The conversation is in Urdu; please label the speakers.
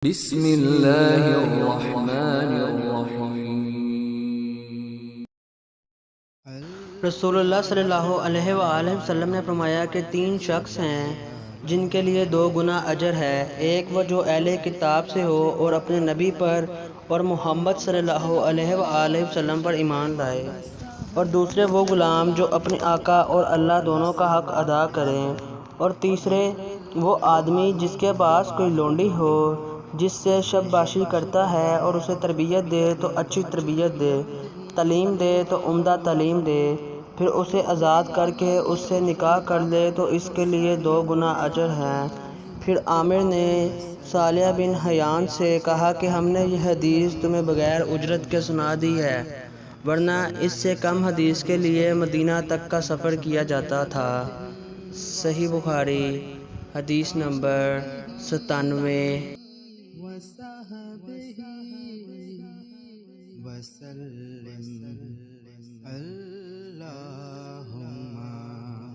Speaker 1: بسم اللہ الرحمن الرحیم۔
Speaker 2: رسول اللہ صلی اللہ علیہ وآلہ وسلم نے فرمایا کہ 3 شخص ہیں جن کے لیے 2 گنا اجر ہے، ایک وہ جو اہل کتاب سے ہو اور اپنے نبی پر اور محمد صلی اللہ علیہ وآلہ وسلم پر ایمان لائے، اور دوسرے وہ غلام جو اپنے آقا اور اللہ دونوں کا حق ادا کریں، اور تیسرے وہ آدمی جس کے پاس کوئی لونڈی ہو جس سے شب باشی کرتا ہے اور اسے تربیت دے تو اچھی تربیت دے، تعلیم دے تو عمدہ تعلیم دے، پھر اسے آزاد کر کے اس سے نکاح کر لے تو اس کے لیے 2 گنا اجر ہیں۔ پھر عامر نے صالح بن حیان سے کہا کہ ہم نے یہ حدیث تمہیں بغیر اجرت کے سنا دی ہے، ورنہ اس سے کم حدیث کے لیے مدینہ تک کا سفر کیا جاتا تھا۔ صحیح بخاری حدیث نمبر 97۔
Speaker 3: وَصَحْبِهِ وَسَلِّمْ